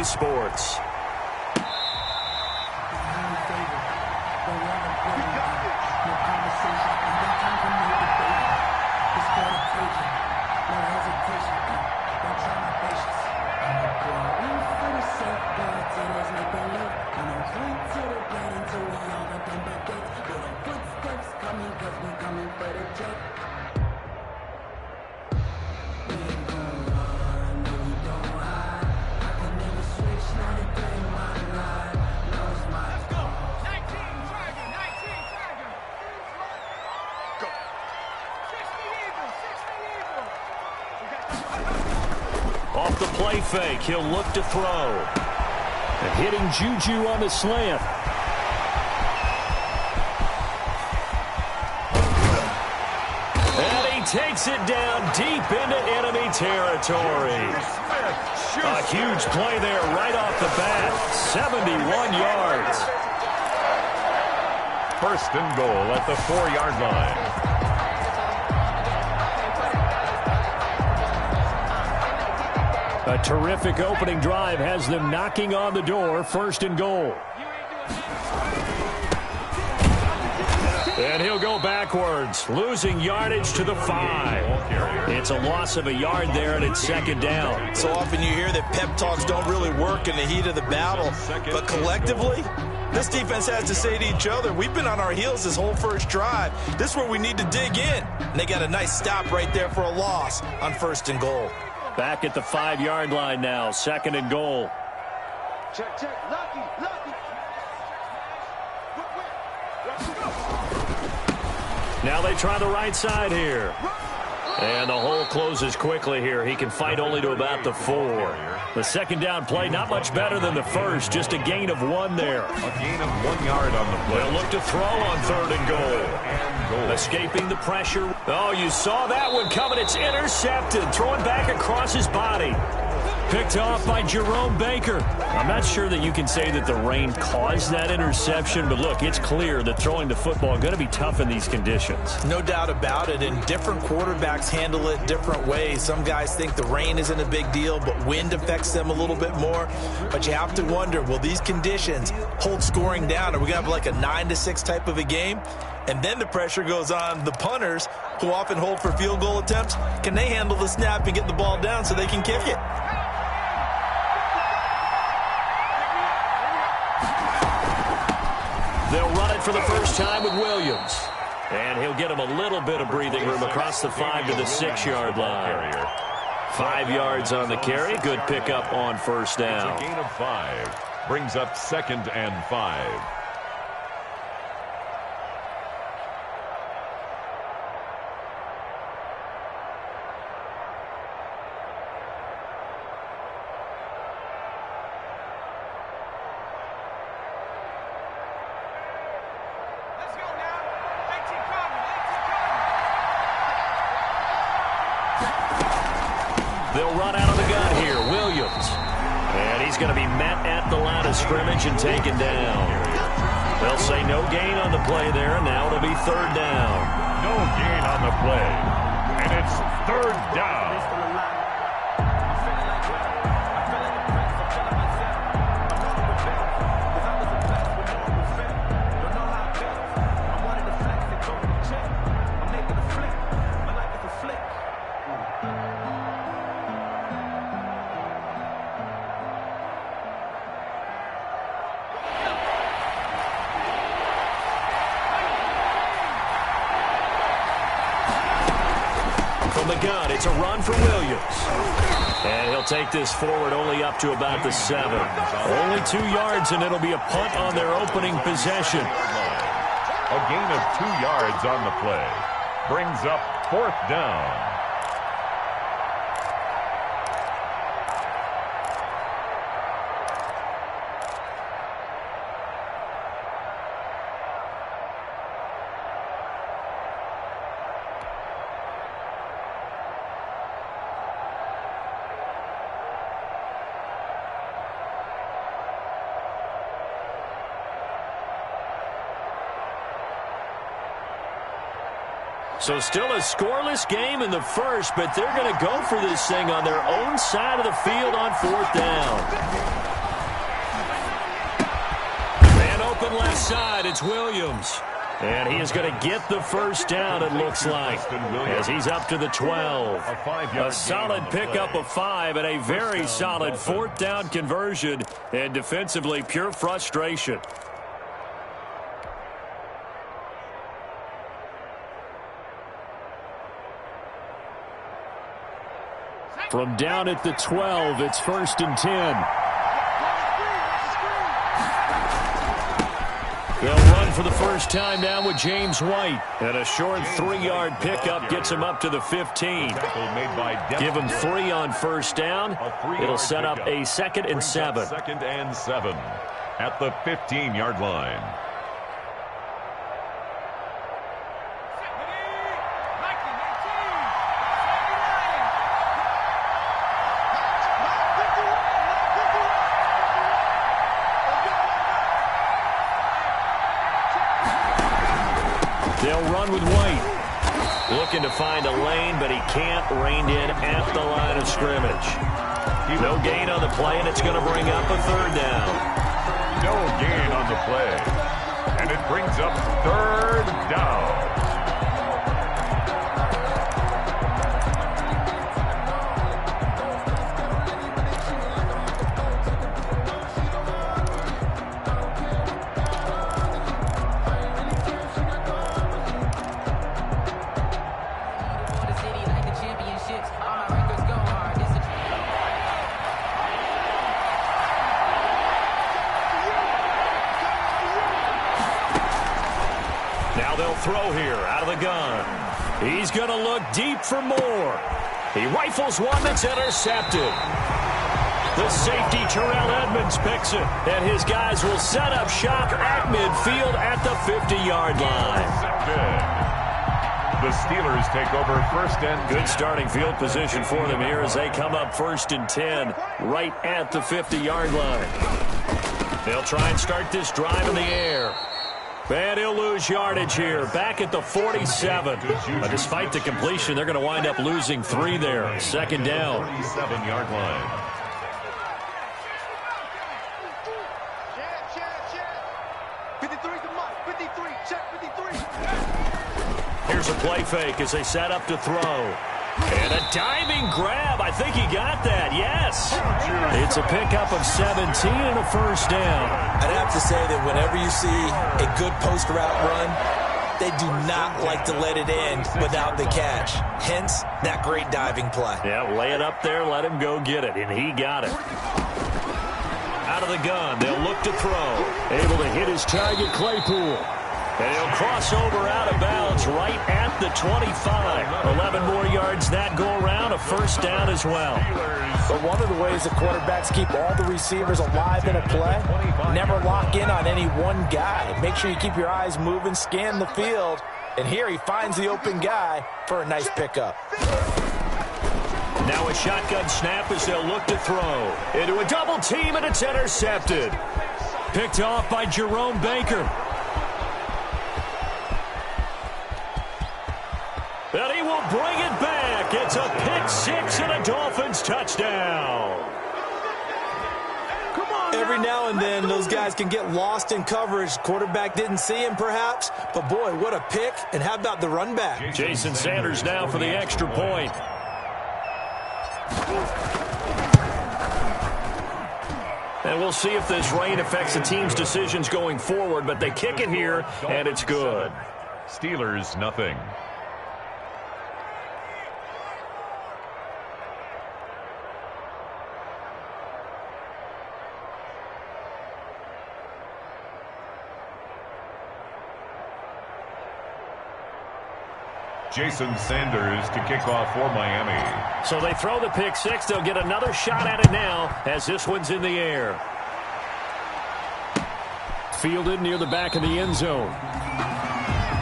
NBC Sports. Off the play fake, he'll look to throw. And hitting Juju on the slant. And he takes it down deep into enemy territory. A huge play there right off the bat. 71 yards. First and goal at the 4-yard line. A terrific opening drive has them knocking on the door. First and goal. And he'll go backwards, losing yardage to the 5. It's a loss of a yard there, and it's second down. So often you hear that pep talks don't really work in the heat of the battle, but collectively, this defense has to say to each other, we've been on our heels this whole first drive. This is where we need to dig in. And they got a nice stop right there for a loss on first and goal. Back at the 5-yard line now, second and goal. Check, check, lucky. Now they try the right side here. And the hole closes quickly here. He can fight only to about the 4. The second down play, not much better than the first. Just a gain of 1 there. A gain of 1 yard on the play. They'll look to throw on third and goal. Escaping the pressure. Oh, you saw that one coming. It's intercepted. Throwing back across his body. Picked off by Jerome Baker. I'm not sure that you can say that the rain caused that interception, but look, it's clear that throwing the football is going to be tough in these conditions. No doubt about it, and different quarterbacks handle it different ways. Some guys think the rain isn't a big deal, but wind affects them a little bit more. But you have to wonder, will these conditions hold scoring down? Are we going to have like a 9-6 type of a game? And then the pressure goes on the punters, who often hold for field goal attempts. Can they handle the snap and get the ball down so they can kick it? They'll run it for the first time with Williams. And he'll get him a little bit of breathing room across the 5 to the 6-yard line. 5 yards on the carry. Good pickup on first down. It's a gain of 5. Brings up second and 5. They'll run out of the gun here. Williams. And he's going to be met at the line of scrimmage and taken down. They'll say no gain on the play there, and now it'll be third down. No gain on the play. And it's third down. From the gun, it's a run for Williams. And he'll take this forward only up to about the 7. Only 2 yards, and it'll be a punt on their opening possession. A gain of 2 yards on the play. Brings up fourth down. So still a scoreless game in the first, but they're going to go for this thing on their own side of the field on fourth down. Open left side, it's Williams. And he is going to get the first down, it looks like, as he's up to the 12. A solid pickup of 5 and a very solid fourth down conversion. And defensively, pure frustration. From down at the 12, it's 1st and 10. They'll run for the first time now with James White. And a short 3-yard pickup gets him up to the 15. Give him 3 on first down. It'll set up a 2nd and 7. 2nd and 7 at the 15-yard line. They'll run with White. Looking to find a lane, but he can't rein in at the line of scrimmage. No gain on the play, and it's going to bring up a 3rd down. No gain on the play. And it brings up 3rd down. Throw here out of the gun. He's going to look deep for more. He rifles one that's intercepted. The safety, Terrell Edmonds, picks it. And his guys will set up shop at midfield at the 50-yard line. The Steelers take over 1st and 10. Good starting field position for them here as they come up 1st and 10 right at the 50-yard line. They'll try and start this drive in the air. And he'll lose yardage here, back at the 47. But despite the completion, they're going to wind up losing 3 there. 2nd down. 47-yard line. Check. 53's the mark. 53. Check 53. Here's a play fake as they set up to throw. And a diving grab. I think he got that. Yes. It's a pickup of 17 and a 1st down. I'd have to say that whenever you see a good post route run, they do not like to let it end without the catch. Hence, that great diving play. Yeah, lay it up there, let him go get it, and he got it. Out of the gun, they'll look to throw. Able to hit his target, Claypool. And he'll cross over out of bounds right at the 25. 11 more yards that go around, a 1st down as well. But one of the ways the quarterbacks keep all the receivers alive in a play, never lock in on any one guy. Make sure you keep your eyes moving, scan the field, and here he finds the open guy for a nice pickup. Now a shotgun snap as they'll look to throw. Into a double team, and it's intercepted. Picked off by Jerome Baker. And he will bring it back. It's a pick-6 and a Dolphins touchdown. Every now and then, those guys can get lost in coverage. Quarterback didn't see him, perhaps. But, boy, what a pick. And how about the run back? Jason Sanders now for the extra point. And we'll see if this rain affects the team's decisions going forward. But they kick it here, and it's good. Steelers, nothing. Jason Sanders to kick off for Miami. So they throw the pick-6. They'll get another shot at it now as this one's in the air. Fielded near the back of the end zone.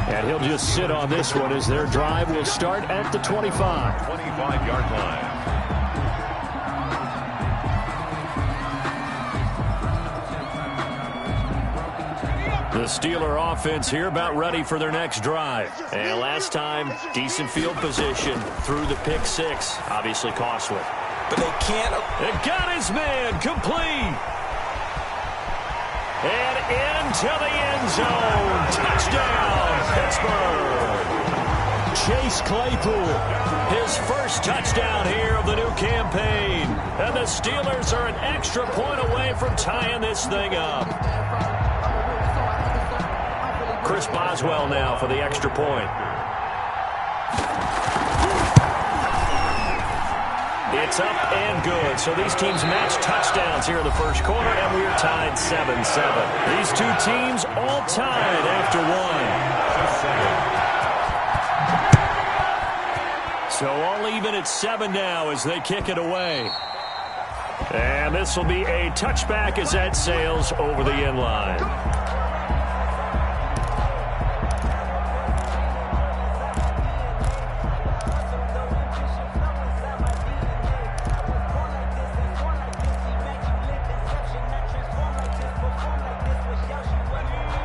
And he'll just sit on this one as their drive will start at the 25. 25-yard line. The Steeler offense here about ready for their next drive. And last time, decent field position through the pick-6. Obviously costly. But they can't. It got his man complete. And into the end zone. Touchdown, Pittsburgh. Chase Claypool, his first touchdown here of the new campaign. And the Steelers are an extra point away from tying this thing up. Chris Boswell now for the extra point. It's up and good. So these teams match touchdowns here in the first quarter, and we're tied 7-7. These two teams all tied after one. So all even at 7 now as they kick it away. And this will be a touchback as that sails over the end line.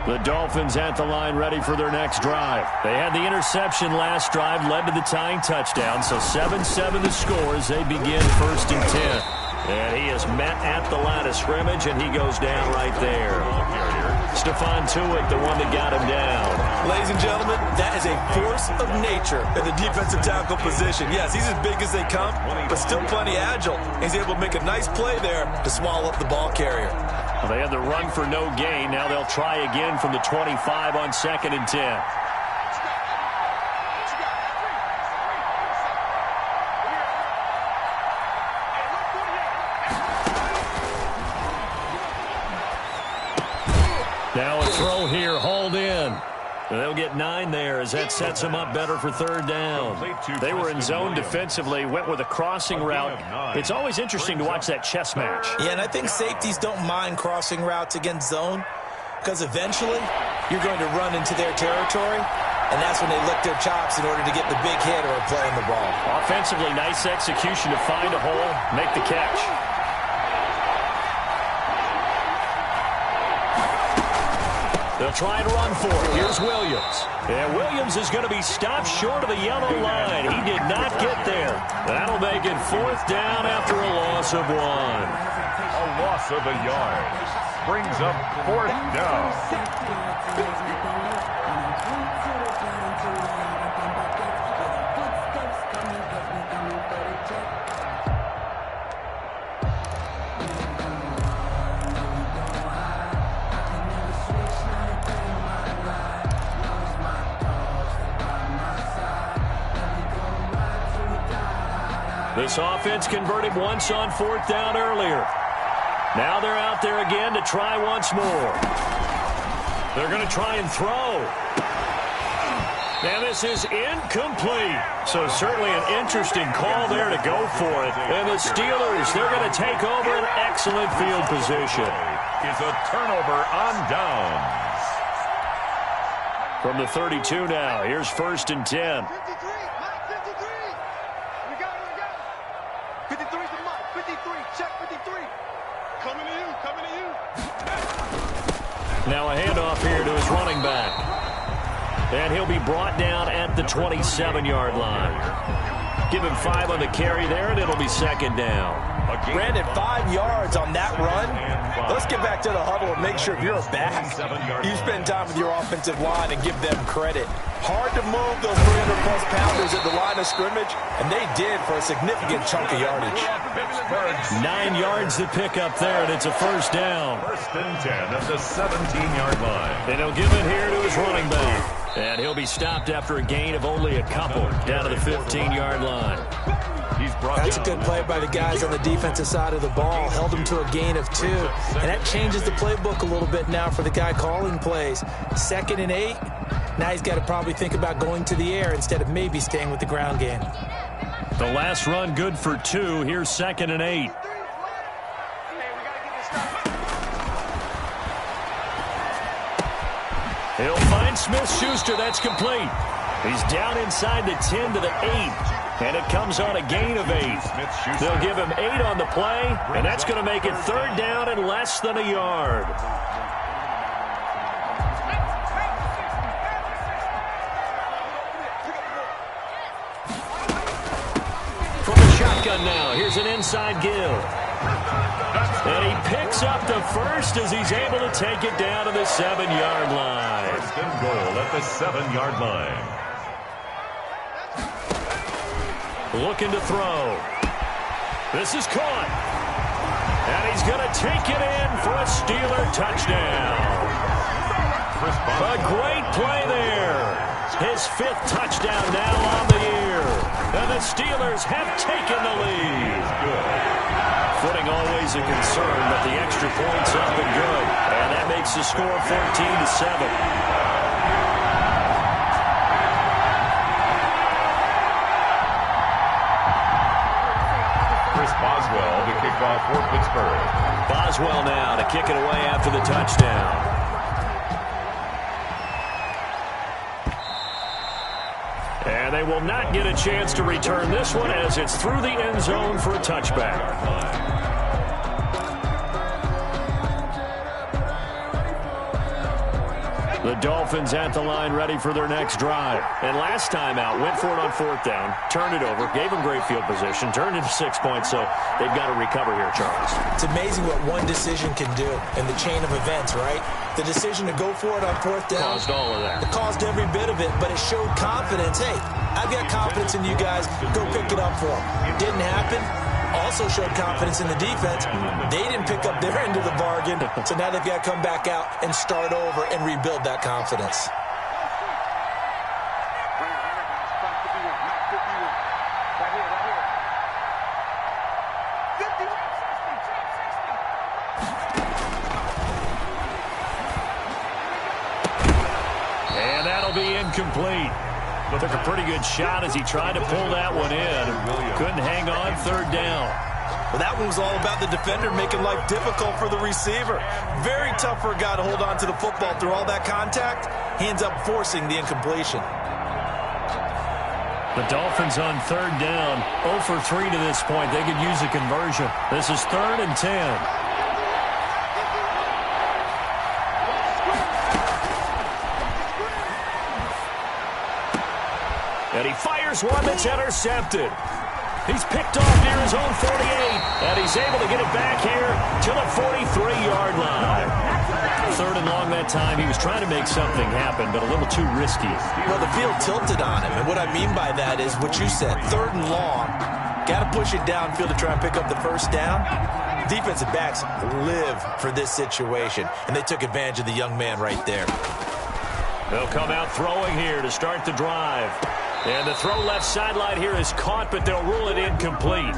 The Dolphins at the line ready for their next drive. They had the interception last drive, led to the tying touchdown. So 7-7 the score as they begin 1st and 10. And he is met at the line of scrimmage, and he goes down right there. Stephon Tuitt, the one that got him down. Ladies and gentlemen, that is a force of nature in the defensive tackle position. Yes, he's as big as they come, but still plenty agile. He's able to make a nice play there to swallow up the ball carrier. Well, they had the run for no gain. Now they'll try again from the 25 on 2nd and 10. Now a throw here, hauled in. They'll get 9 there as that sets them up better for 3rd down. They were in zone defensively, went with a crossing route. It's always interesting to watch that chess match. Yeah, and I think safeties don't mind crossing routes against zone because eventually you're going to run into their territory, and that's when they lick their chops in order to get the big hit or play in the ball. Offensively, nice execution to find a hole, make the catch. They'll try and run for it. Here's Williams. And Williams is going to be stopped short of the yellow line. He did not get there. That'll make it 4th down after a loss of 1. A loss of a yard brings up 4th down. This offense converted once on 4th down earlier. Now they're out there again to try once more. They're going to try and throw. And this is incomplete. So certainly an interesting call there to go for it. And the Steelers, they're going to take over an excellent field position. Is a turnover on downs. From the 32 now, here's 1st and 10. 53's the mark. 53. Check 53. Coming to you. Now a handoff here to his running back. And he'll be brought down at the 27-yard line. Give him 5 on the carry there, and it'll be 2nd down. Brandon, 5 yards on that run. Let's get back to the huddle and make sure if you're a back, you spend time with your offensive line and give them credit. Hard to move those 300-plus pounders at the line of scrimmage, and they did for a significant chunk of yardage. 9 yards to pick up there, and it's a 1st down. 1st and 10 at the 17-yard line. And he'll give it here to his running back. And he'll be stopped after a gain of only a couple down to the 15-yard line. That's a good play by the guys on the defensive side of the ball. Held them to a gain of 2. And that changes the playbook a little bit now for the guy calling plays. 2nd and 8. Now he's got to probably think about going to the air instead of maybe staying with the ground game. The last run good for 2. Here's 2nd and 8. He'll find Smith-Schuster. That's complete. He's down inside the 10 to the 8. And it comes on a gain of 8. They'll give him 8 on the play, and that's going to make it 3rd down and less than a yard. From the shotgun now, here's an inside give. And he picks picks up the first as he's able to take it down to the 7-yard line. First and goal at the 7-yard line. Looking to throw. This is caught. And he's going to take it in for a Steeler touchdown. A great play there. His 5th touchdown now on the year. And the Steelers have taken the lead. Footing always a concern, but the extra points have been good. And that makes the score 14-7. Boswell to kick off for Pittsburgh. Boswell now to kick it away after the touchdown. And they will not get a chance to return this one as it's through the end zone for a touchback. The Dolphins at the line ready for their next drive. And last time out, went for it on 4th down, turned it over, gave them great field position, turned it to 6 points, so they've got to recover here, Charles. It's amazing what one decision can do in the chain of events, right? The decision to go for it on 4th down. Caused all of that. It caused every bit of it, but it showed confidence. Hey, I've got confidence in you guys. Go pick it up for them. Didn't happen. Also showed confidence in the defense. They didn't pick up their end of the bargain, so now they've got to come back out and start over and rebuild that confidence. And that'll be incomplete. Took a pretty good shot as he tried to pull that one in. Couldn't hang on 3rd down. Well, that one was all about the defender making life difficult for the receiver. Very tough for a guy to hold on to the football through all that contact. He ends up forcing the incompletion. The Dolphins on 3rd down. 0 for 3 to this point. They could use a conversion. This is 3rd and 10. And he fires one that's intercepted. He's picked off near his own 48, and he's able to get it back here to the 43-yard line. 3rd and long that time. He was trying to make something happen, but a little too risky. Well, the field tilted on him, and what I mean by that is what you said, 3rd and long. Got to push it downfield to try and pick up the 1st down. Defensive backs live for this situation, and they took advantage of the young man right there. They'll come out throwing here to start the drive. And the throw left sideline here is caught, but they'll rule it incomplete.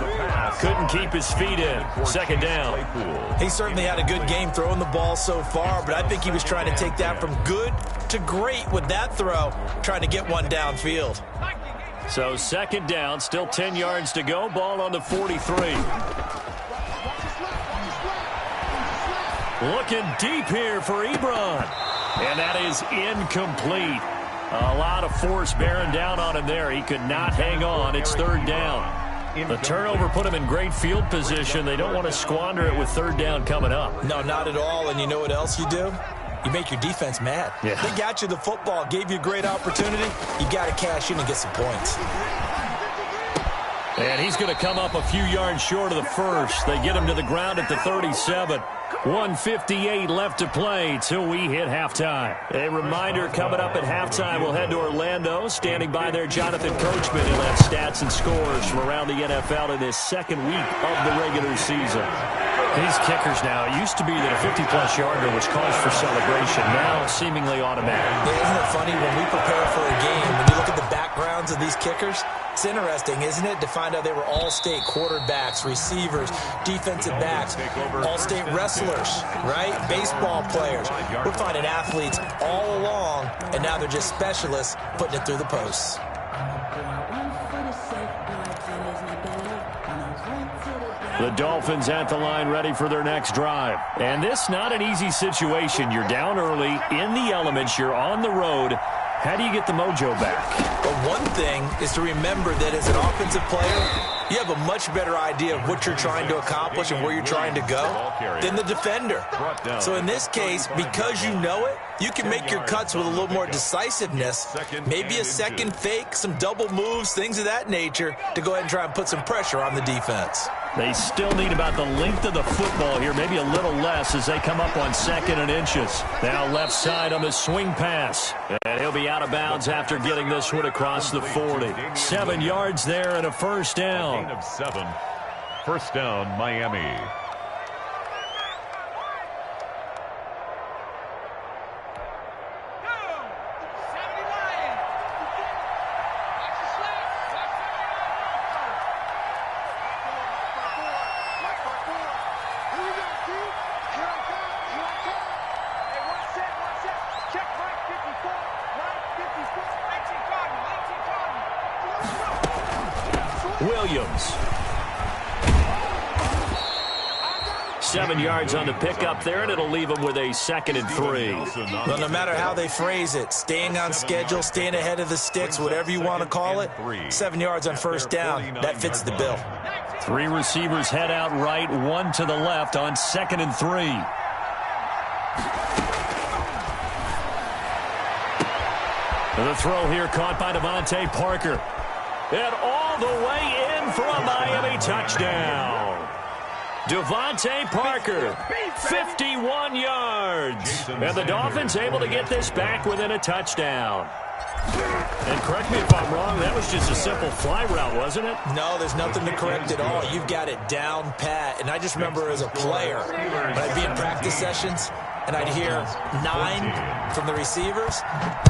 Couldn't keep his feet in. 2nd down. He certainly had a good game throwing the ball so far, but I think he was trying to take that from good to great with that throw, trying to get one downfield. So 2nd down, still 10 yards to go. Ball on the 43. Looking deep here for Ebron. And that is incomplete. A lot of force bearing down on him there. He could not hang on. It's 3rd down. The turnover put him in great field position. They don't want to squander it with 3rd down coming up. No, not at all. And you know what else you do? You make your defense mad. Yeah. They got you the football, gave you a great opportunity. You got to cash in and get some points. And he's going to come up a few yards short of the first. They get him to the ground at the 37. 1:58 left to play till we hit halftime. A reminder, coming up at halftime, we'll head to Orlando. Standing by there, Jonathan Coachman. He'll have stats and scores from around the NFL in this 2nd week of the regular season. These kickers now, it used to be that a 50-plus yarder was cause for celebration. Now, seemingly automatic. Yeah, isn't it funny when we prepare for a game, when you look at the backgrounds of these kickers, it's interesting, isn't it, to find out they were all-state quarterbacks, receivers, defensive backs, all-state wrestlers, right? Baseball players. We're finding athletes all along, and now they're just specialists putting it through the posts. The Dolphins at the line ready for their next drive. And this not an easy situation. You're down early, in the elements, you're on the road. How do you get the mojo back? But one thing is to remember that as an offensive player, you have a much better idea of what you're trying to accomplish and where you're trying to go than the defender. So in this case, because you know it, you can make your cuts with a little more decisiveness, maybe a second fake, some double moves, things of that nature, to go ahead and try and put some pressure on the defense. They still need about the length of the football here, maybe a little less as they come up on 2nd and inches. Now left side on the swing pass. And he'll be out of bounds after getting this one across the 40. 7 yards there and a first down. A gain of 7. First down, Miami. Williams. 7 yards on the pickup there, and it'll leave them with a 2nd and 3. Well, no matter how they phrase it, staying on schedule, staying ahead of the sticks, whatever you want to call it, 7 yards on first down, that fits the bill. 3 receivers head out right, 1 to the left on 2nd and 3. The throw here caught by Devontae Parker. And all the way in for a Miami touchdown. Devontae Parker, 51 yards. And the Dolphins able to get this back within a touchdown. And correct me if I'm wrong, that was just a simple fly route, wasn't it? No, there's nothing to correct at all. You've got it down pat. And I just remember as a player, when I'd be in practice sessions, and I'd hear 9 from the receivers.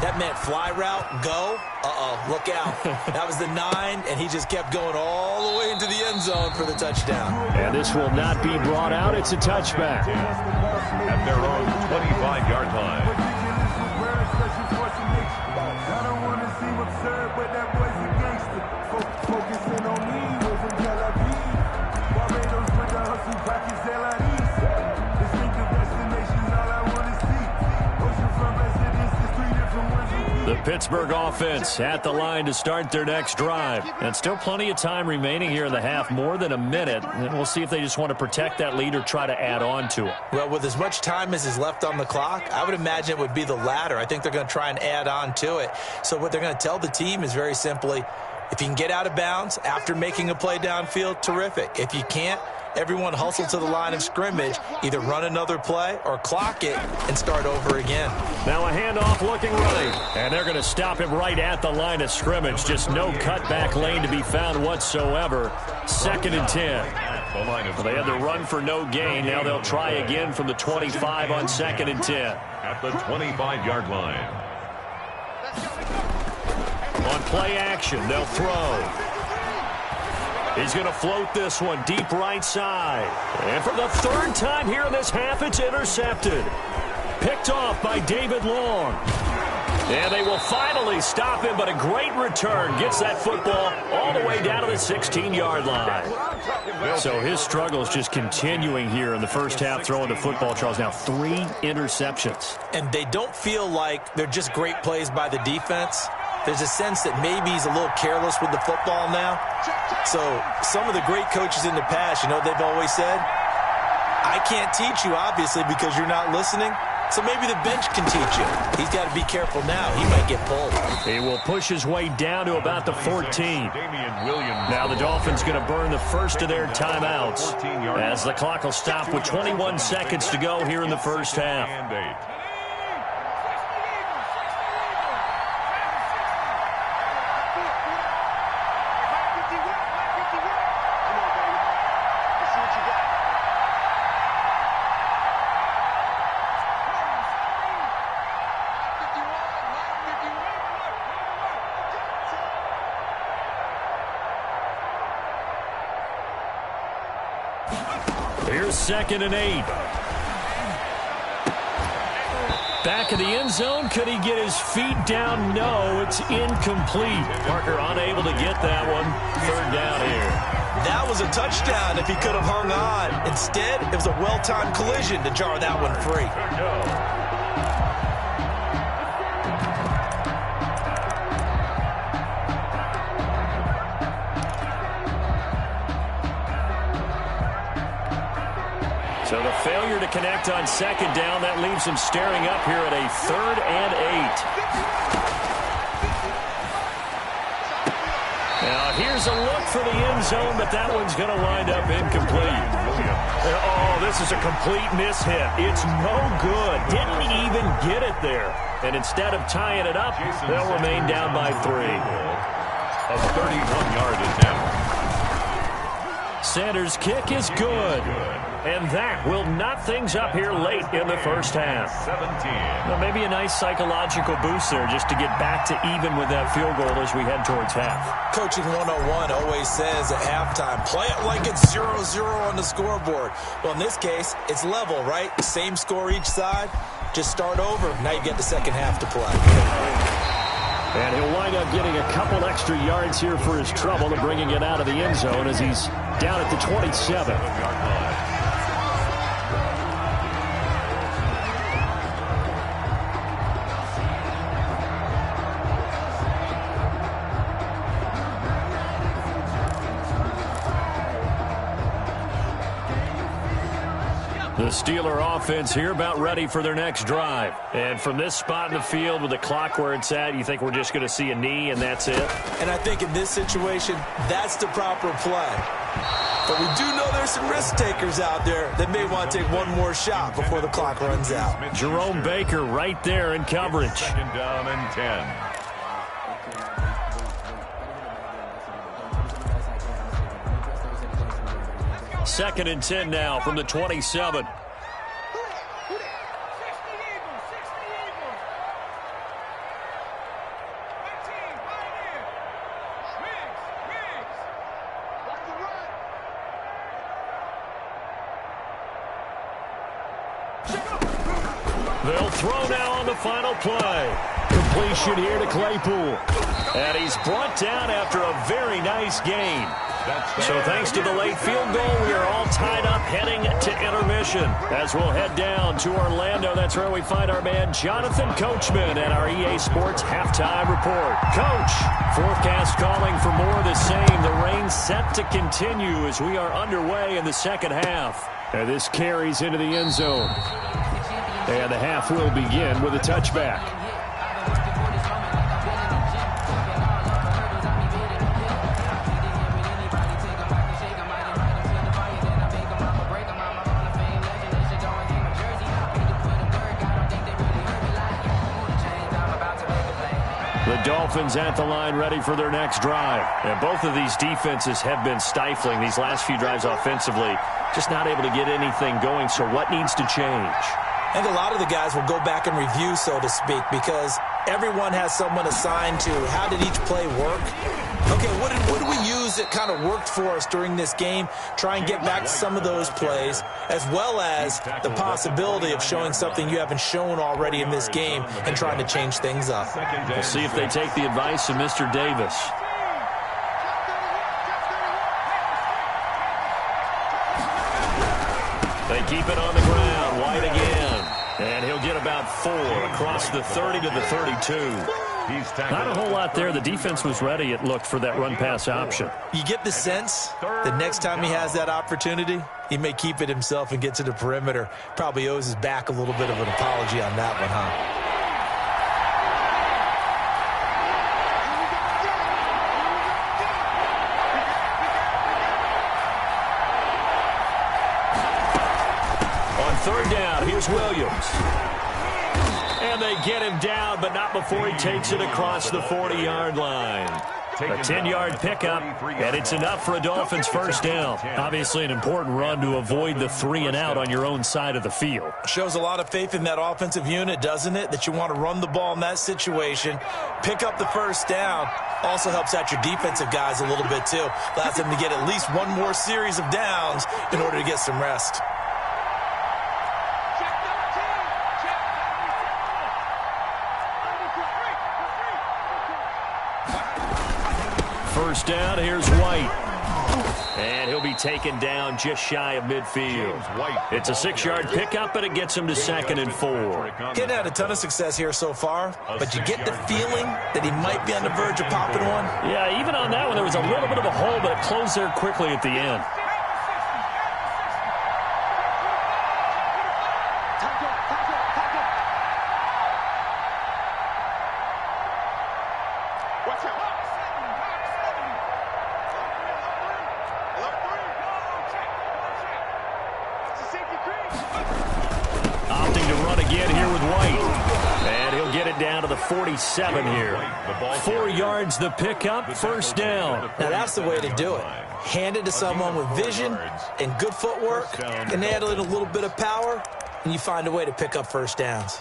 That meant fly route, go. Look out. That was the 9, and he just kept going all the way into the end zone for the touchdown. And this will not be brought out. It's a touchback. At their own 25-yard line. I don't want to seem absurd, but that boy's a gangster. Focusing on me, we're from Tel Aviv. Barbados with the hustle, pockets LIDs. Distinctive destinations, all I want to see. Oceanfront residences, 3 different ones. The Pittsburgh offense at the line to start their next drive. And still plenty of time remaining here in the half, more than a minute. And we'll see if they just want to protect that lead or try to add on to it. Well, with as much time as is left on the clock, I would imagine it would be the latter. I think they're going to try and add on to it. So what they're going to tell the team is very simply, if you can get out of bounds after making a play downfield, terrific. If you can't, everyone hustle to the line of scrimmage, either run another play or clock it and start over again. Now a handoff looking right. And they're going to stop him right at the line of scrimmage. Just no cutback lane to be found whatsoever. 2nd and 10. Well, they had the run for no gain. Now they'll try again from the 25 on 2nd and 10. At the 25-yard line. On play action, they'll throw. He's going to float this one deep right side. And for the 3rd time here in this half, it's intercepted. Picked off by David Long. And they will finally stop him, but a great return gets that football all the way down to the 16-yard line. So his struggles just continuing here in the first half, throwing the football, Charles. Now 3 interceptions. And they don't feel like they're just great plays by the defense. There's a sense that maybe he's a little careless with the football now. So some of the great coaches in the past, you know, they've always said, I can't teach you, obviously, because you're not listening. So maybe the bench can teach you. He's got to be careful now. He might get pulled. He will push his way down to about the 14. Now the Dolphins going to burn the first of their timeouts as the clock will stop with 21 seconds to go here in the first half. Here's 2nd and 8. Back in the end zone. Could he get his feet down? No, it's incomplete. Parker unable to get that one. 3rd down here. That was a touchdown if he could have hung on. Instead, it was a well-timed collision to jar that one free. So the failure to connect on 2nd down, that leaves him staring up here at a 3rd and 8. Now, if Here's a look for the end zone, but that one's going to wind up incomplete. Oh, this is a complete mishit. It's no good. Didn't even get it there. And instead of tying it up, they'll remain down by 3. A 31-yard attempt. Sanders' kick is good. And that will knot things up here late in the first half. 17. Well, maybe a nice psychological boost there just to get back to even with that field goal as we head towards half. Coaching 101 always says at halftime, play it like it's 0-0 on the scoreboard. Well, in this case, it's level, right? Same score each side. Just start over. Now you get the second half to play. And he'll wind up getting a couple extra yards here for his trouble to bringing it out of the end zone as he's down at the 27. The Steeler offense here about ready for their next drive. And from this spot in the field with the clock where it's at, you think we're just going to see a knee and that's it? And I think in this situation, that's the proper play. But we do know there's some risk takers out there that may want to take one more shot before the clock runs out. Jerome Baker right there in coverage. Second down and 10. Second and 10 now from the 27. They'll throw now on the final play. Completion here to Claypool. And he's brought down after a very nice gain. So thanks to the late field goal, we are all tied up heading to intermission. As we'll head down to Orlando, that's where we find our man Jonathan Coachman at our EA Sports Halftime Report. Coach, forecast calling for more of the same. The rain set to continue as we are underway in the second half. And this carries into the end zone. And the half will begin with a touchback. The Dolphins at the line ready for their next drive. And both of these defenses have been stifling these last few drives offensively. Just not able to get anything going. So what needs to change? I think a lot of the guys will go back and review, so to speak, because everyone has someone assigned to how did each play work. Okay, what did we use that kind of worked for us during this game? Try and get back to some of those plays, as well as the possibility of showing something you haven't shown already in this game and trying to change things up. We'll see if they take the advice of Mr. Davis. They keep it on the ground. White again. And he'll get about 4 across the 30 to the 32. Not a whole lot there. The defense was ready, it looked, for that run-pass option. You get the sense that next time he has that opportunity, he may keep it himself and get to the perimeter. Probably owes his back a little bit of an apology on that one, huh? Third down, here's Williams. And they get him down, but not before he takes it across the 40-yard line. A 10-yard pickup, and it's enough for a Dolphins first down. Obviously an important run to avoid the 3-and-out on your own side of the field. Shows a lot of faith in that offensive unit, doesn't it? That you want to run the ball in that situation. Pick up the first down. Also helps out your defensive guys a little bit, too. Allows them to get at least one more series of downs in order to get some rest. First down, here's White. And he'll be taken down just shy of midfield. It's a 6-yard pickup, but it gets him to second and 4. Getting had a ton of success here so far, but you get the feeling that he might be on the verge of popping one. Yeah, even on that one, there was a little bit of a hole, but it closed there quickly at the end. run again here with White. And he'll get it down to the 47 here. 4 yards the pickup, first down. Now that's the way to do it. Hand it to someone with vision and good footwork, and add in a little bit of power, and you find a way to pick up first downs.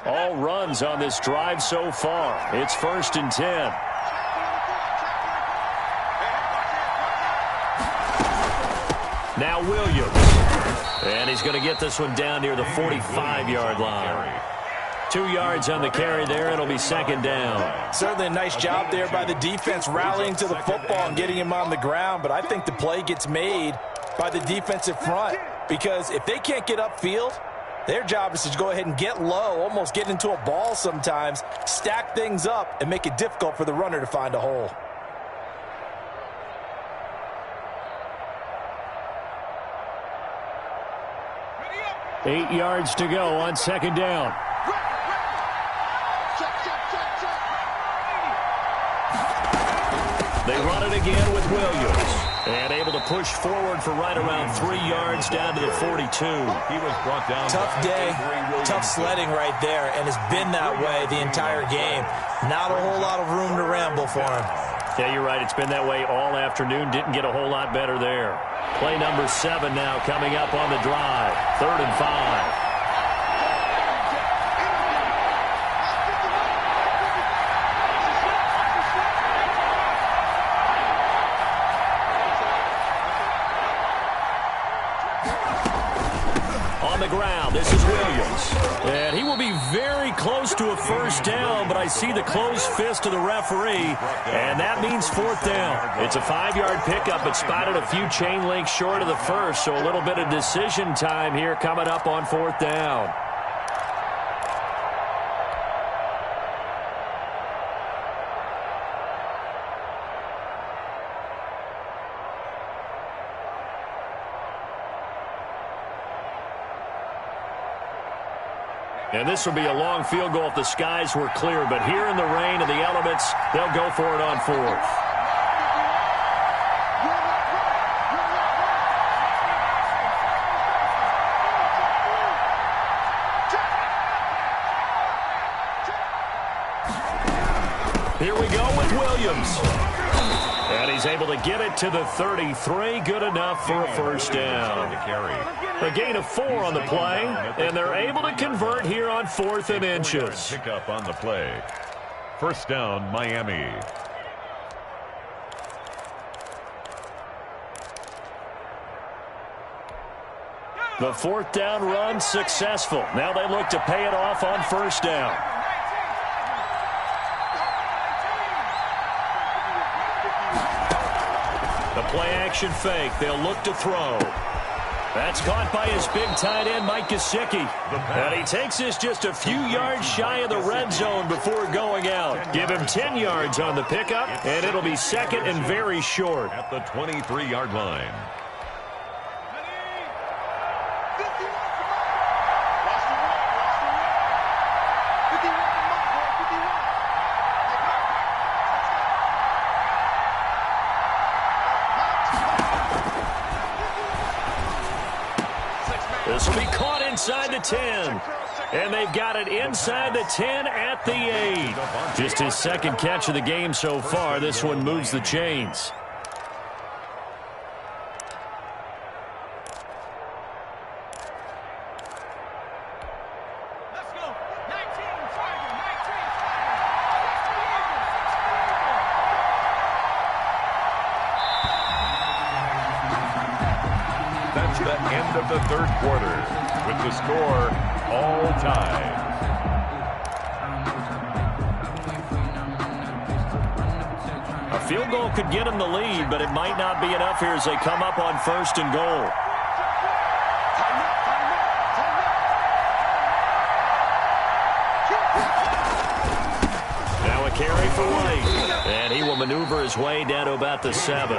All runs on this drive so far. It's 1st and 10. Now Williams. And he's going to get this one down near the 45-yard line. 2 yards on the carry there. It'll be 2nd down. Certainly a nice job there by the defense rallying to the football and getting him on the ground. But I think the play gets made by the defensive front. Because if they can't get upfield, their job is to go ahead and get low, almost get into a ball sometimes, stack things up, and make it difficult for the runner to find a hole. Eight yards to go on 2nd down. They run it again with Williams. And able to push forward for right around 3 yards down to the 42. He was brought down. Tough day, tough sledding right there, and it's been that way the entire game. Not a whole lot of room to ramble for him. Yeah, you're right. It's been that way all afternoon. Didn't get a whole lot better there. Play number 7 now coming up on the drive. 3rd and 5. On the ground, this is Williams. And he will be very close to a first down, but I see the closed fist of the referee, and that means 4th down. It's a 5-yard pickup, but spotted a few chain links short of the first, so a little bit of decision time here coming up on 4th down. And this will be a long field goal if the skies were clear. But here in the rain and the elements, they'll go for it on 4th. Here we go with Williams. And he's able to get it to the 33. Good enough for a first down. A gain of 4 on the play, and they're able to convert here on 4th and inches. Pick up on the play. First down, Miami. The 4th down run successful. Now they look to pay it off on first down. The play action fake. They'll look to throw. That's caught by his big tight end, Mike Gesicki. And he takes this just a few yards shy of the red zone before going out. Give him 10 yards on the pickup, and it'll be 2nd and very short. At the 23-yard line. This will be caught inside the 10. And they've got it inside the 10 at the 8. Just his 2nd catch of the game so far. This one moves the chains. That's the end of the 3rd quarter, with the score all tied. A field goal could get them the lead, but it might not be enough here as they come up on 1st and goal. Now a carry for White. And he will maneuver his way down to about the 7.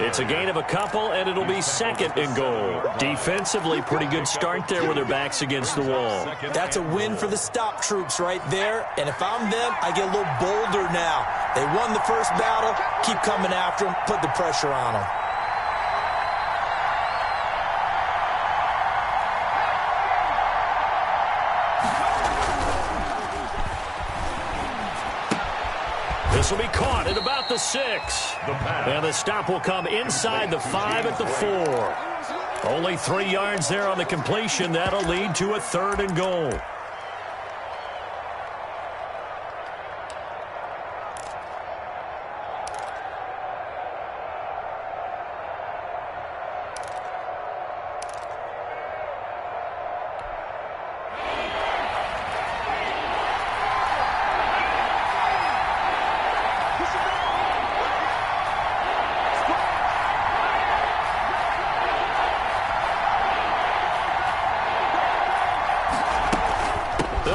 It's a gain of a couple, and it'll be second and goal. Defensively, pretty good start there with their backs against the wall. That's a win for the stop troops right there. And if I'm them, I get a little bolder now. They won the first battle. Keep coming after them. Put the pressure on them. This will be caught at about the 6. And the stop will come inside the 5 at the 4. Only 3 yards there on the completion. That'll lead to a 3rd and goal.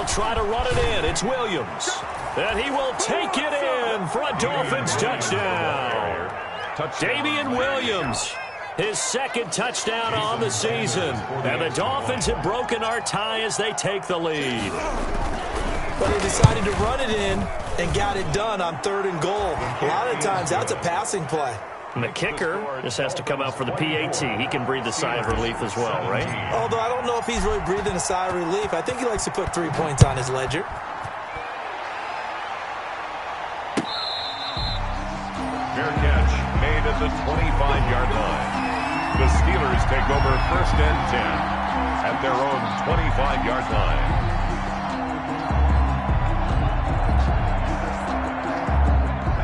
Try to run it in. It's Williams. And he will take it in for a Dolphins touchdown. Damian Williams, his 2nd touchdown on the season. And the Dolphins have broken our tie as they take the lead. But they decided to run it in and got it done on 3rd and goal. A lot of times that's a passing play. And the kicker just has to come out for the PAT. He can breathe a sigh of relief as well, right? Although I don't know if he's really breathing a sigh of relief. I think he likes to put 3 points on his ledger. Fair catch made at the 25-yard line. The Steelers take over 1st and 10 at their own 25-yard line.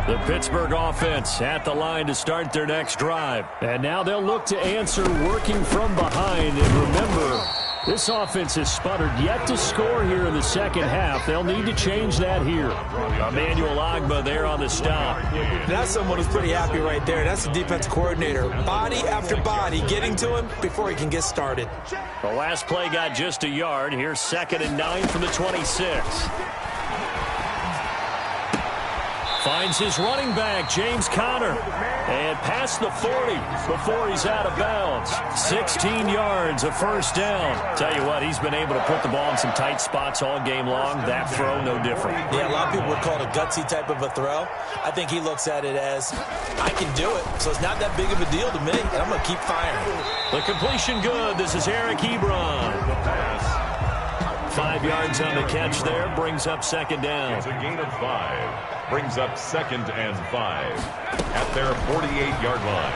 The Pittsburgh offense at the line to start their next drive. And now they'll look to answer working from behind. And remember, this offense has sputtered yet to score here in the second half. They'll need to change that here. Emmanuel Ogbah there on the stop. That's someone who's pretty happy right there. That's the defensive coordinator. Body after body getting to him before he can get started. The last play got just a yard. Here's 2nd and 9 from the 26. Finds his running back, James Conner. And past the 40 before he's out of bounds. 16 yards, a 1st down. Tell you what, he's been able to put the ball in some tight spots all game long. That throw, no different. Yeah, a lot of people would call it a gutsy type of a throw. I think he looks at it as, I can do it, so it's not that big of a deal to me, and I'm going to keep firing. The completion good. This is Eric Ebron. 5 yards on the catch there, brings up 2nd down. It's a gain of 5. Brings up 2nd and 5 at their 48-yard line.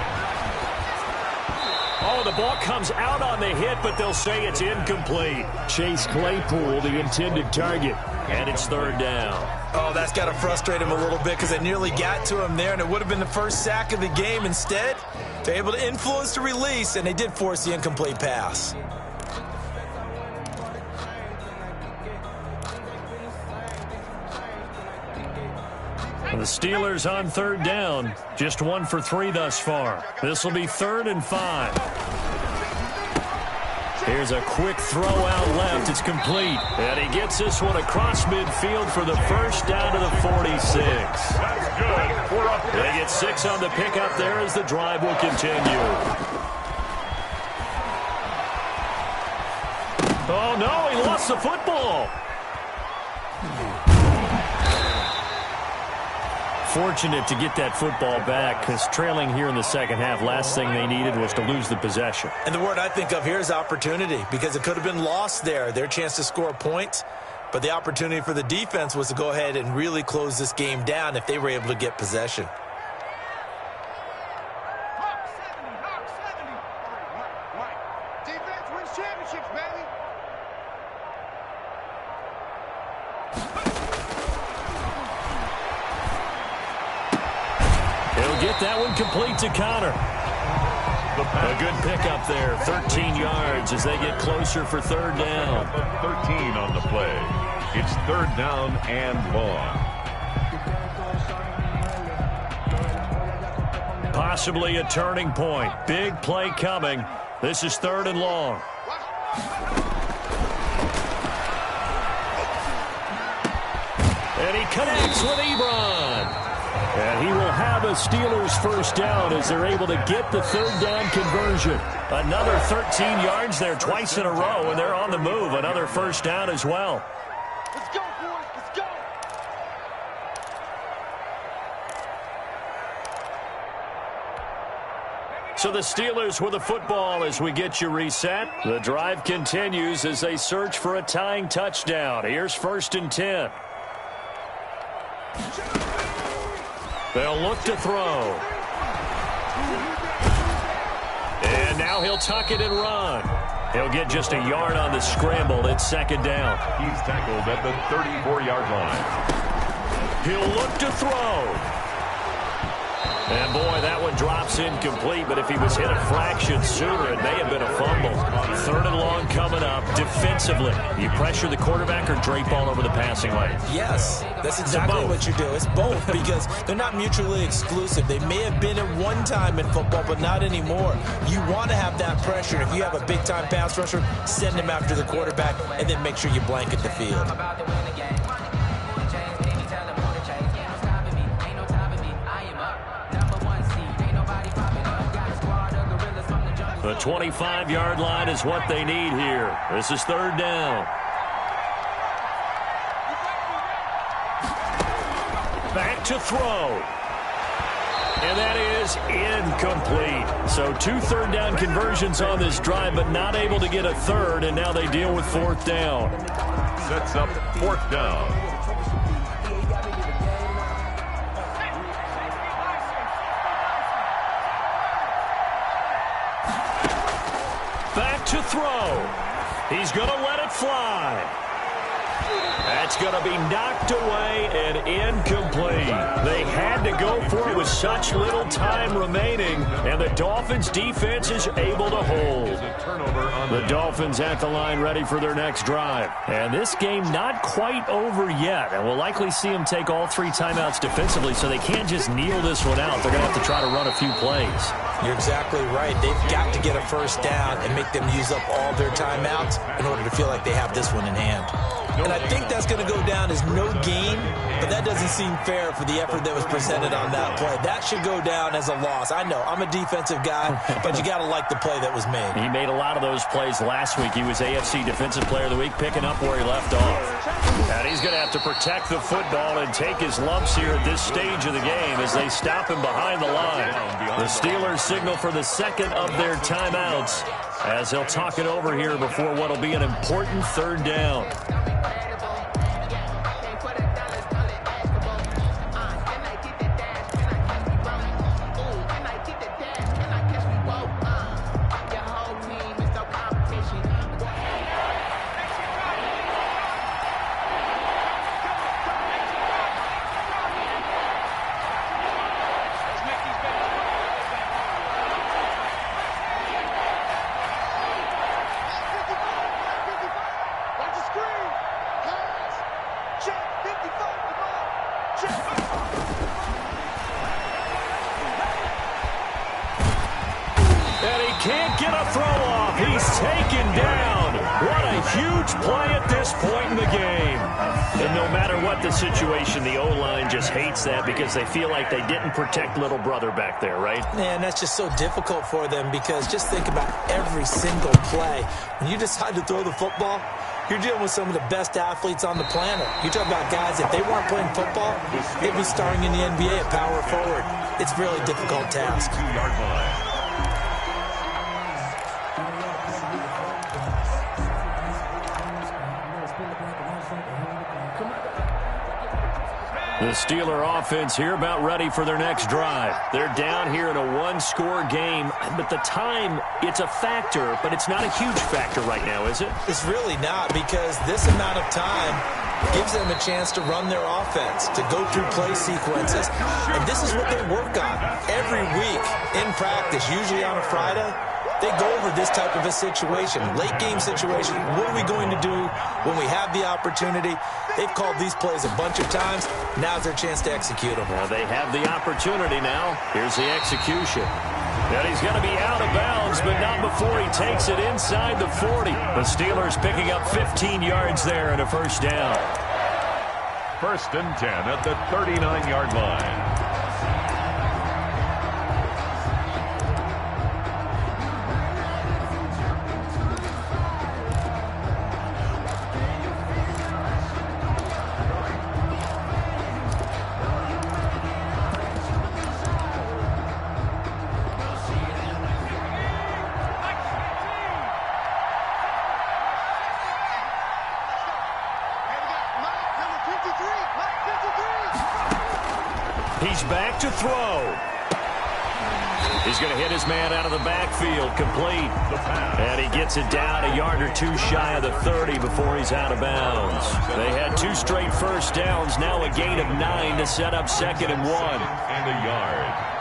Oh, the ball comes out on the hit, but they'll say it's incomplete. Chase Claypool, the intended target, and it's 3rd down. Oh, that's got to frustrate him a little bit because they nearly got to him there, and it would have been the first sack of the game. Instead, they're able to influence the release, and they did force the incomplete pass. The Steelers on 3rd down. Just 1 for 3 thus far. This will be 3rd and 5. Here's a quick throw out left. It's complete. And he gets this one across midfield for the 1st down to the 46. That's good. They get 6 on the pickup there as the drive will continue. Oh, no, he lost the football. Fortunate to get that football back because trailing here in the second half, last thing they needed was to lose the possession. And the word I think of here is opportunity because it could have been lost there. Their chance to score points, but the opportunity for the defense was to go ahead and really close this game down if they were able to get possession. Defense wins championships, baby. He'll get that one complete to Conner. A good pickup there, 13 yards as they get closer for 3rd down. 13 on the play. It's 3rd down and long. Possibly a turning point. Big play coming. This is 3rd and long. And he connects with Ebron. And he will have a Steelers first down as they're able to get the third down conversion. Another 13 yards there twice in a row, and they're on the move. Another first down as well. Let's go, boys. Let's go. So the Steelers with the football as we get you reset. The drive continues as they search for a tying touchdown. Here's 1st and 10. They'll look to throw. And now he'll tuck it and run. He'll get just a yard on the scramble. It's 2nd down. He's tackled at the 34-yard line. He'll look to throw. And, boy, that one drops incomplete, but if he was hit a fraction sooner, it may have been a fumble. 3rd and long coming up. Defensively, you pressure the quarterback or drape all over the passing lane? Yes, that's exactly what you do. It's both because they're not mutually exclusive. They may have been at one time in football, but not anymore. You want to have that pressure. If you have a big-time pass rusher, send him after the quarterback, and then make sure you blanket the field. The 25-yard line is what they need here. This is 3rd down. Back to throw. And that is incomplete. So 2 3rd down conversions on this drive, but not able to get a third, and now they deal with 4th down. Sets up 4th down. Back to throw. He's going to let it fly. That's going to be knocked away and incomplete. They had to go for it with such little time remaining, and the Dolphins' defense is able to hold. The Dolphins at the line ready for their next drive. And this game not quite over yet, and we'll likely see them take all 3 timeouts defensively, so they can't just kneel this one out. They're going to have to try to run a few plays. You're exactly right. They've got to get a first down and make them use up all their timeouts in order to feel like they have this one in hand. And I think that's going to go down as no gain, but that doesn't seem fair for the effort that was presented on that play. That should go down as a loss. I know, I'm a defensive guy, but you got to like the play that was made. He made a lot of those plays last week. He was AFC Defensive Player of the Week, picking up where he left off. And he's going to have to protect the football and take his lumps here at this stage of the game as they stop him behind the line. The Steelers signal for the 2nd of their timeouts as they'll talk it over here before what will be an important 3rd down. Can't get a throw off. He's taken down. What a huge play at this point in the game. And no matter what the situation, the O-line just hates that because they feel like they didn't protect little brother back there, right? Man, that's just so difficult for them because just think about every single play. When you decide to throw the football, you're dealing with some of the best athletes on the planet. You talk about guys, if they weren't playing football, they'd be starring in the NBA at power forward. It's a really difficult task. 2-yard line. The Steeler offense here about ready for their next drive. They're down here in a 1-score game, but the time, it's a factor, but it's not a huge factor right now, is it? It's really not because this amount of time gives them a chance to run their offense, to go through play sequences. And this is what they work on every week in practice, usually on a Friday. They go over this type of a situation, late game situation. What are we going to do when we have the opportunity? They've called these plays a bunch of times. Now's their chance to execute them. Well, they have the opportunity now. Here's the execution. And he's going to be out of bounds, but not before he takes it inside the 40. The Steelers picking up 15 yards there and a first down. 1st and 10 at the 39-yard line. He's back to throw. He's going to hit his man out of the backfield, complete. And he gets it down a yard or two shy of the 30 before he's out of bounds. They had 2 straight first downs, now a gain of 9 to set up 2nd and 1. And a yard.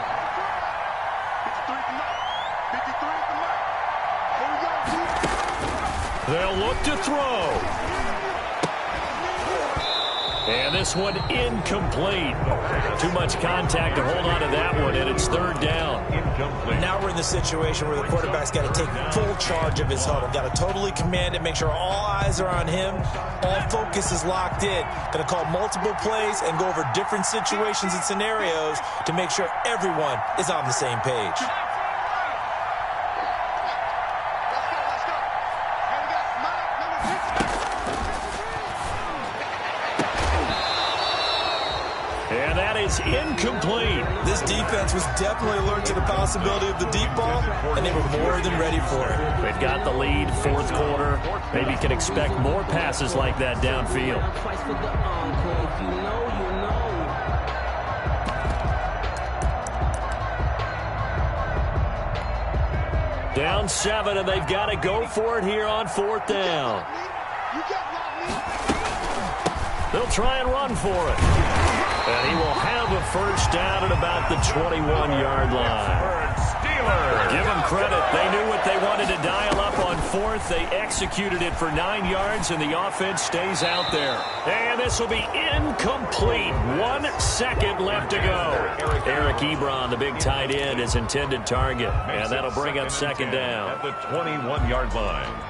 They'll look to throw. And this one incomplete. Too much contact to hold on to that one, and it's 3rd down. Incomplete. Now we're in the situation where the quarterback's got to take full charge of his huddle. Got to totally command it, make sure all eyes are on him. All focus is locked in. Got to call multiple plays and go over different situations and scenarios to make sure everyone is on the same page. And that is incomplete. This defense was definitely alert to the possibility of the deep ball, and they were more than ready for it. They've got the lead, 4th quarter. Maybe can expect more passes like that downfield. Down 7, and they've got to go for it here on 4th down. They'll try and run for it. And he will have a first down at about the 21-yard line. Give them credit. They knew what they wanted to dial up on 4th. They executed it for 9 yards, and the offense stays out there. And this will be incomplete. 1 second left to go. Eric Ebron, the big tight end, is intended target. And that'll bring up 2nd down. At the 21-yard line.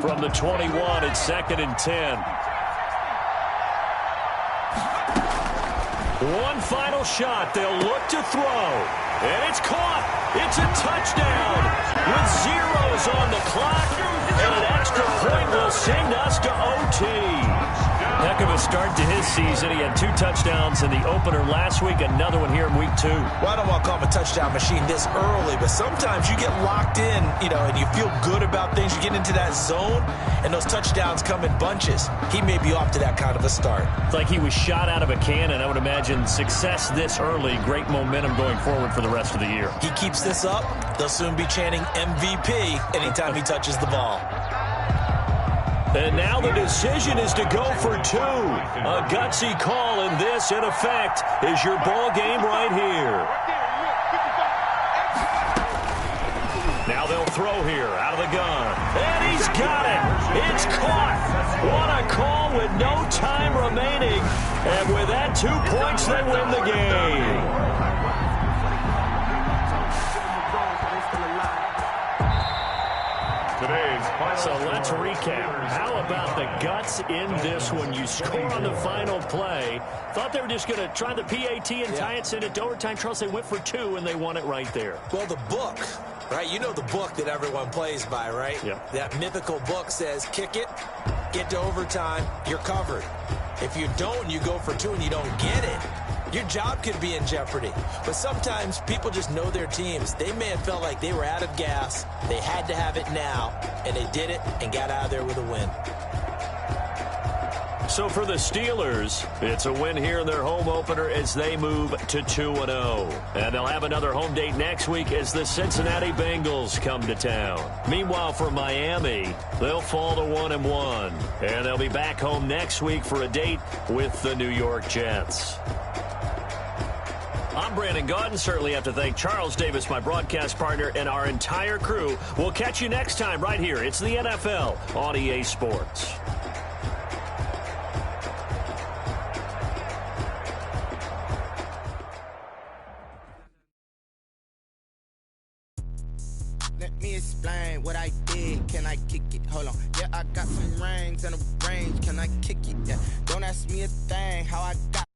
From the 21, it's 2nd and 10. One final shot. They'll look to throw. And it's caught. It's a touchdown with zeros on the clock. And an extra point will send us to OT. Heck of a start to his season. He had 2 touchdowns in the opener last week, another one here in week 2. Well, I don't want to call him a touchdown machine this early, but sometimes you get locked in, and you feel good about things. You get into that zone, and those touchdowns come in bunches. He may be off to that kind of a start. It's like he was shot out of a cannon. I would imagine success this early, great momentum going forward for the rest of the year. He keeps this up, they'll soon be chanting MVP anytime he touches the ball. And now the decision is to go for 2. A gutsy call, and this, in effect, is your ball game right here. Now they'll throw here out of the gun. And he's got it. It's caught. What a call with no time remaining. And with that, 2 points, they win the game. So let's recap. How about the guts in this one? You score on the final play. Thought they were just going to try the PAT and tie it, send it to overtime. Charles, they went for 2, and they won it right there. Well, the book, right? You know the book that everyone plays by, right? Yep. That mythical book says, kick it, get to overtime, you're covered. If you don't, you go for 2 and you don't get it, your job could be in jeopardy. But sometimes people just know their teams. They may have felt like they were out of gas. They had to have it now, and they did it and got out of there with a win. So for the Steelers, it's a win here in their home opener as they move to 2-0. And they'll have another home date next week as the Cincinnati Bengals come to town. Meanwhile, for Miami, they'll fall to 1-1. And they'll be back home next week for a date with the New York Jets. I'm Brandon Gaudin. Certainly have to thank Charles Davis, my broadcast partner, and our entire crew. We'll catch you next time right here. It's the NFL on EA Sports. Let me explain what I did. Can I kick it? Hold on. Yeah, I got some rings and a range. Can I kick it? Yeah. Don't ask me a thing. How I got